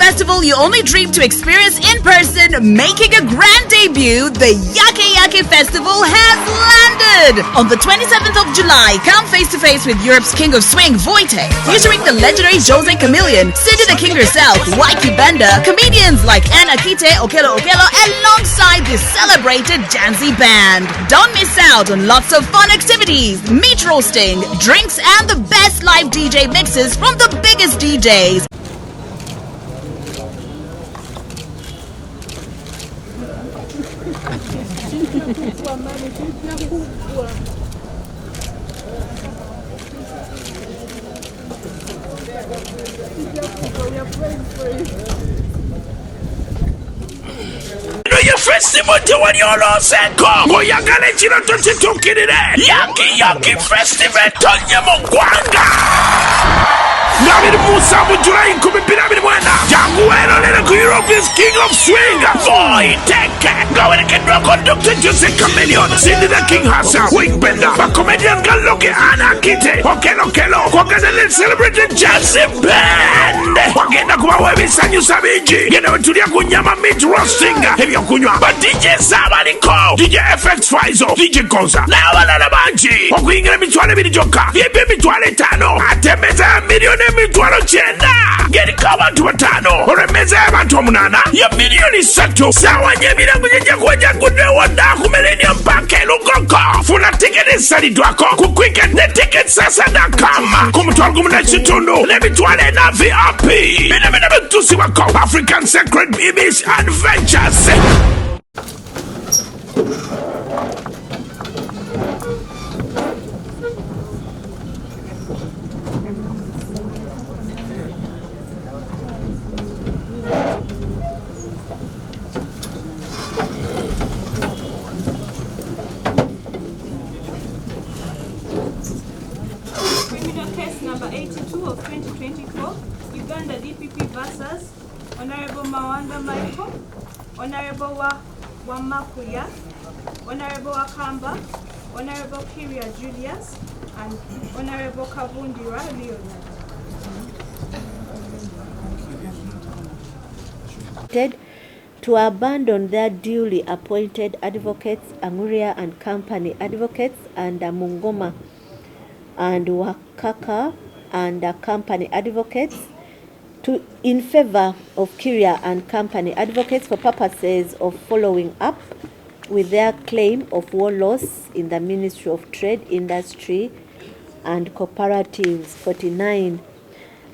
festival you only dreamed to experience in person, making a grand debut, the Yake Yake Festival has landed! On the 27th of July, come face to face with Europe's King of Swing, Voite, featuring the legendary Jose Chameleon, Cindy the King herself, Waiki Benda, comedians like Anna Kite, Okelo Okelo, alongside the celebrated Janzi Band. Don't miss out on lots of fun activities, meat roasting, drinks, and the best live DJ mixes from the biggest DJs. Your festival to when you're lost and come. Go Yagale Chino to Chitukide. Yaki Festival Tonya Mugwanga. Nabi Musa Mujura Kubi Piramid Wena. Janguero Lena Europe's King of Swing. Boy, take care. Go and get rock conductor Jose Chameleon. Cindy the King herself. Wing Bender. A comedian Galoke Anna Kite. Okelo Kelo. Kwagazele celebrated Jazzy Band. Wagenda kuwa webi sanyu sabiji. Gena wetulia kunyama meat roasting. Hevyo kunywa. But DJ Sabaliko. DJ FX Faizo. DJ Konza. Na wala banji. Wakuingira mitwale bidi joka. Viepe mitwale tano. Atemeza milioni mitwalo chenda. Geri kawa tuwa tano. Oremeza ya bantu wa munana. Ya milioni sato. Sawa nye bila kujeja kuweja kudwe wanda. Kumelenium pake lukoko. Funa tiketi sali dwako. Kukwike ne tiketi sasa.com. Kumutwal kumuna chitundu. Le mitwale na VIP. Mina betusi wako. African Secret Babies Adventures. Number 82 of 2024, Uganda DPP versus Honorable Mawanda Michael, Honorable Wamakuya, Honorable Akamba, Honorable Kiria Julius, and Honorable Kavundira Leonard. To abandon their duly appointed advocates, Anguria and Company advocates, and Mungoma and Wakaka and Company advocates in favor of Kiria and Company advocates for purposes of following up with their claim of war loss in the Ministry of Trade, Industry and Cooperatives 49,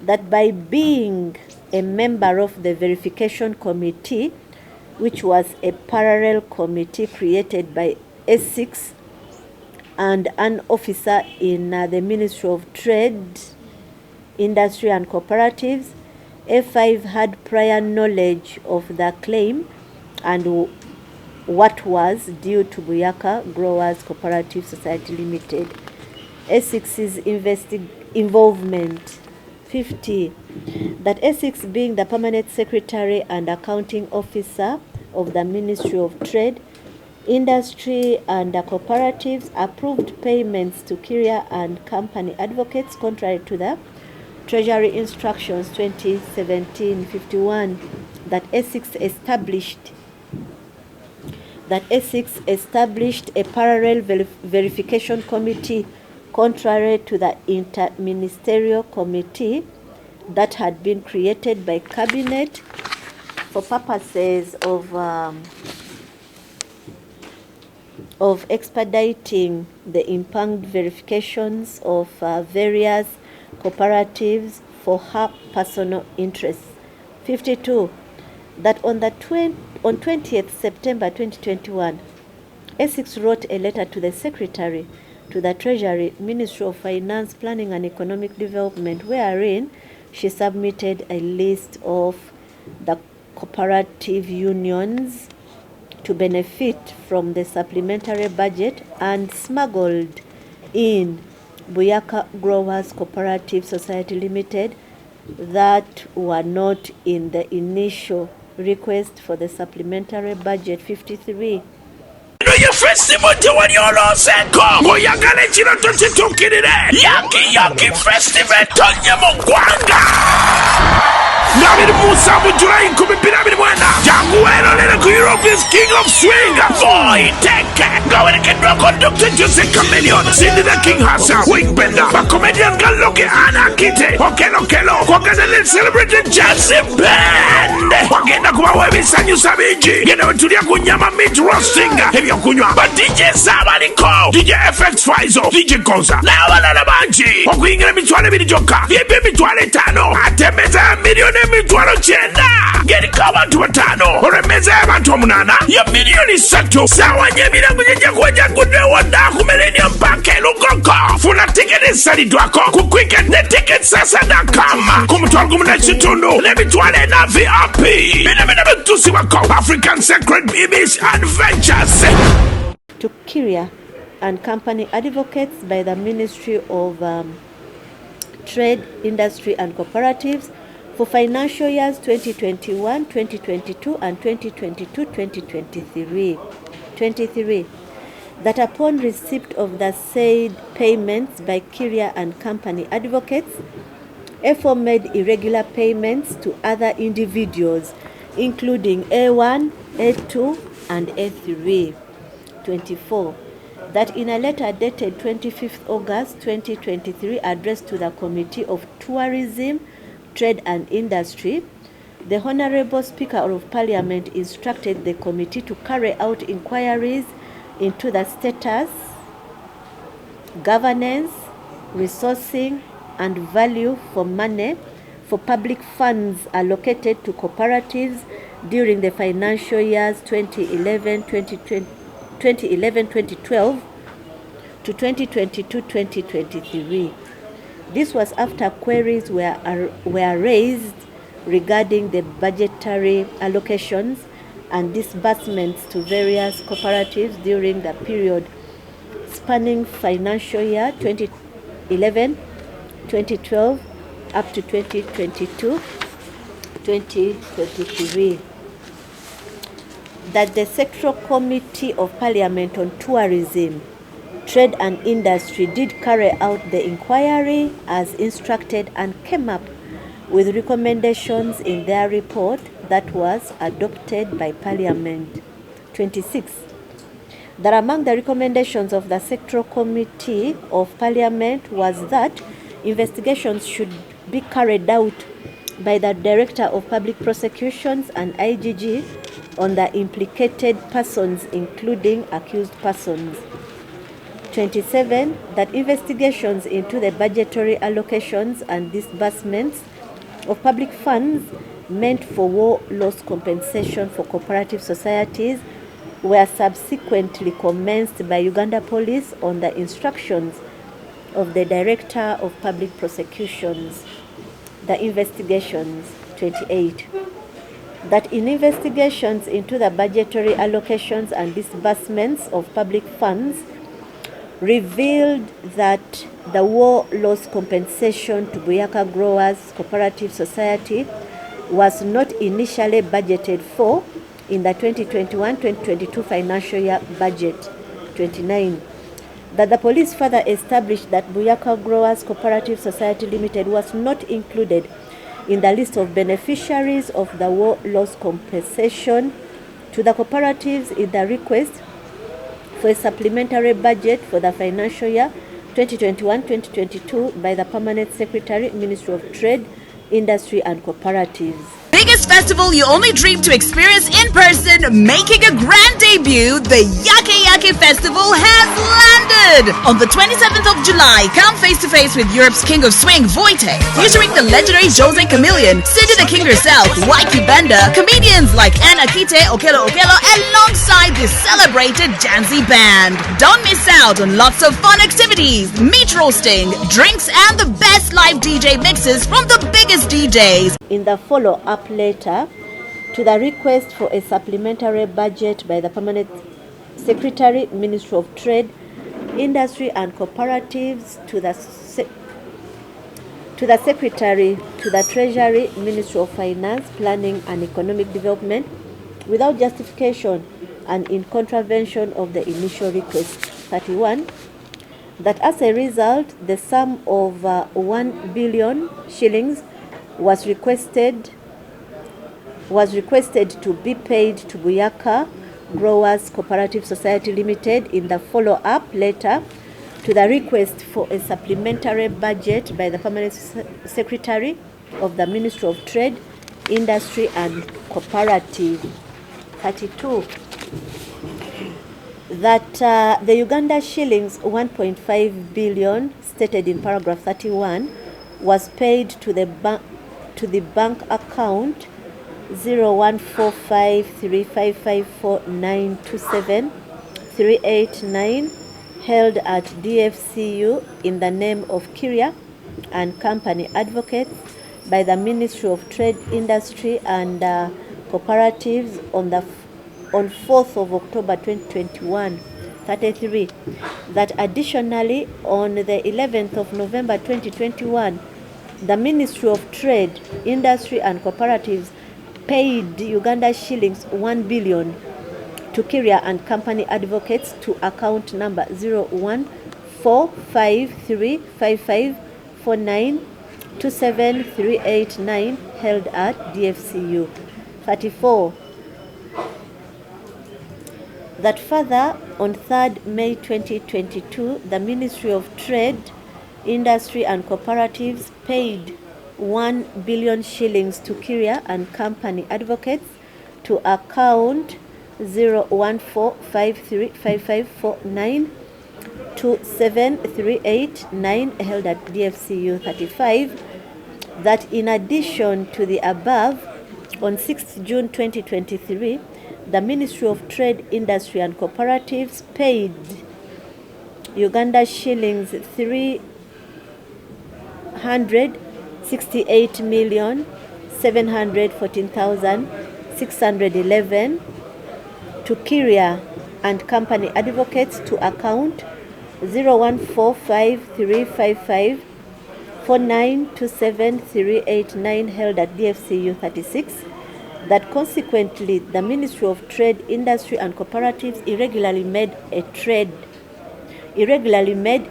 that by being a member of the verification committee, which was a parallel committee created by S6 and an officer in the Ministry of Trade, Industry and Cooperatives, A5 had prior knowledge of the claim and what was due to Buyaka Growers Cooperative Society Limited. A6's involvement. 50. That A6, being the permanent secretary and accounting officer of the Ministry of Trade, Industry and Cooperatives, approved payments to Kiria and Company advocates contrary to the Treasury Instructions 2017-51 that A6 established a parallel verification committee contrary to the interministerial committee that had been created by Cabinet for purposes of expediting the impugned verifications of various cooperatives for her personal interests. 52. That on 20th September 2021, A6 wrote a letter to the Secretary to the Treasury, Ministry of Finance, Planning and Economic Development, wherein she submitted a list of the cooperative unions to benefit from the supplementary budget and smuggled in Buyaka Growers Cooperative Society Limited that were not in the initial request for the supplementary budget. 53. your festival to when you're lost and come. Go yagale chino to chitukirire. Yaki festival tonye mugwanga. Nabiri Musa Bujurai Kumipinabiri Wanda. Jaguero Lena Europe is king of swing. Boy, take care. Go and get rock conductor Jose Chameleon. Cindy the king herself. Wing bender. A comedian Galoke Anna Kite. Okelo. Kwagana celebrated jazz band. Wagenda kuwa webi sanyu sabiji. Gena wetulia kunyama meat roasting. Hevyo kunywa. But DJ Sabariko. DJ FX Faizo. DJ Konza. Na wana banji. Wakuingira mitwale bidi joka. Viepe mitwale tano. Atemeza milioni mitwalo chenda. Geri kama tuwatano. Oremeza abantu omunana. Ya milioni sato. Sawa nyemira kujeja kuweja kudwe wanda. Kumelenium pake lukoko. Funa tiketi salidwako. Kukwike ne tiketi sasa.com. Kumutwala kumuna chitundu. Nebitwale na VIP. Mina betusi wako. African Sacred Babies Adventures. To Kyria and Company Advocates by the Ministry of Trade, Industry and Cooperatives for financial years 2021, 2022 and 2022-2023. That upon receipt of the said payments by Kyria and Company Advocates, FO made irregular payments to other individuals, including A1, A2 and A3. 24. That in a letter dated 25th August 2023 addressed to the Committee of Tourism, Trade and Industry, the Honorable Speaker of Parliament instructed the committee to carry out inquiries into the status, governance, resourcing and value for money for public funds allocated to cooperatives during the financial years 2011-2012 to 2022-2023. This was after queries were raised regarding the budgetary allocations and disbursements to various cooperatives during the period spanning financial year 2011-2012 up to 2022-2023. That the Sectoral Committee of Parliament on Tourism, Trade and Industry did carry out the inquiry as instructed and came up with recommendations in their report that was adopted by Parliament. 26. That among the recommendations of the Sectoral Committee of Parliament was that investigations should be carried out by the Director of Public Prosecutions and IGG on the implicated persons, including accused persons. 27. That investigations into the budgetary allocations and disbursements of public funds meant for war loss compensation for cooperative societies were subsequently commenced by Uganda Police on the instructions of the Director of Public Prosecutions. The investigations. 28. That in investigations into the budgetary allocations and disbursements of public funds revealed that the war loss compensation to Buyaka Growers Cooperative Society was not initially budgeted for in the 2021-2022 financial year budget. 29. That the police further established that Buyaka Growers Cooperative Society Limited was not included in the list of beneficiaries of the war loss compensation to the cooperatives in the request for a supplementary budget for the financial year 2021-2022 by the Permanent Secretary, Ministry of Trade, Industry and Cooperatives. Biggest festival you only dreamed to experience in person, making a grand debut, the Yake Festival has landed! On the 27th of July, come face to face with Europe's king of swing, Wojtek, featuring the legendary Jose Chameleon, Cindy the King herself, Waiki Bender, comedians like Anna Kite, Okelo, alongside the celebrated Janzi Band. Don't miss out on lots of fun activities, meat roasting, drinks and the best live DJ mixes from the biggest DJs. In the follow-up letter to the request for a supplementary budget by the Permanent Secretary, Ministry of Trade, Industry and Cooperatives, to the Secretary, to the Treasury, Ministry of Finance, Planning and Economic Development, without justification and in contravention of the initial request. 31. That as a result, the sum of 1 billion shillings was requested to be paid to Buyaka Growers Cooperative Society Limited in the follow-up letter to the request for a supplementary budget by the Permanent Secretary of the Ministry of Trade, Industry and Cooperative. 32. That the Uganda shillings 1.5 billion stated in paragraph 31 was paid to the bank account 01453554927389 held at DFCU in the name of Kiria and Company Advocates by the Ministry of Trade, Industry and Cooperatives on 4th of October 2021. 33. That additionally, on the 11th of November 2021, the Ministry of Trade, Industry and Cooperatives paid Uganda shillings 1 billion to Kiria and Company Advocates to account number 01453554927389 held at DFCU. 34. That further, on 3rd May 2022, the Ministry of Trade, Industry and Cooperatives paid 1 billion shillings to Kiria and Company Advocates to account 01453554927389 held at DFCU. 35. That in addition to the above, on 6th June 2023, the Ministry of Trade, Industry and Cooperatives paid Uganda shillings 368,714,611 to Kiria and Company Advocates to account 01453549277389 held at DFCU. 36. That consequently the Ministry of Trade, Industry and Cooperatives irregularly made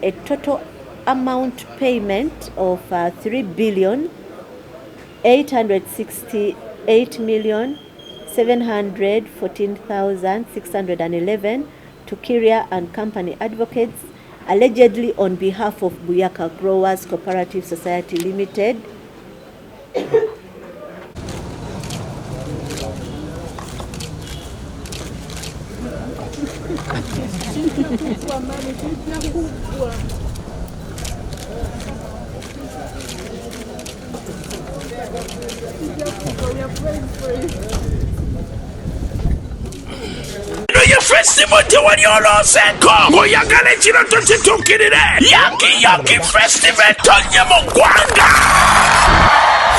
a total amount payment of 3,868,714,611 to Kiria and Company Advocates, allegedly on behalf of Buyaka Growers Cooperative Society Limited. Your festival to when you're lost and come. Go Yagale Chino to Chitukide. Yaki Festival Tonya Mugwanga.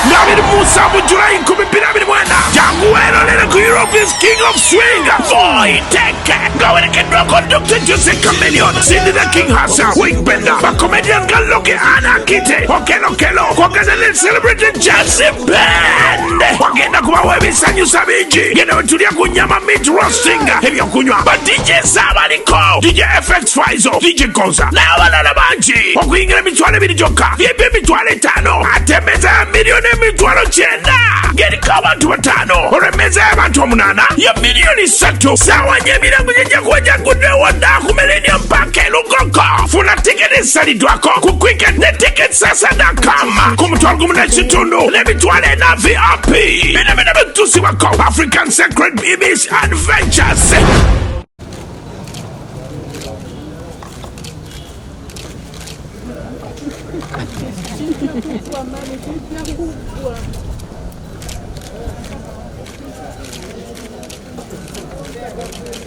David Musa Bujurai Kubipina Mwana. Jaguero Lena Europe is king of swing. Boy, take it. Go and get no conductor to say chameleon. Cindy the king herself. Wing bender. A comedian Galoke Anna Kite. Okelo. Kokazale celebrated jazz band. Wakenda kuwa webi sanyu sabiji. Gena wetulia kunyama meat roasting. Hebi okunywa. But DJ Sabariko. DJ FX Faizo. DJ Koza. Na wana banji. Wakuingira mitwale bilijoka. Yepe mitwale tano. Atemeza milioni mitwalo chenda. Geni kama tuwatano. Oremeza ya bantu wa munana. Ya milioni sato. Sawa nyemina kujeja kuweja kudwe wanda kumelenia mpake lukoko. Funa tiketi salidwako. Kukwike ne tiketi sasa.com. Kumutwalo kumuna chitundu. Ne mitwale na VIP. Mina betusi wako. African Sacred Babies Adventures.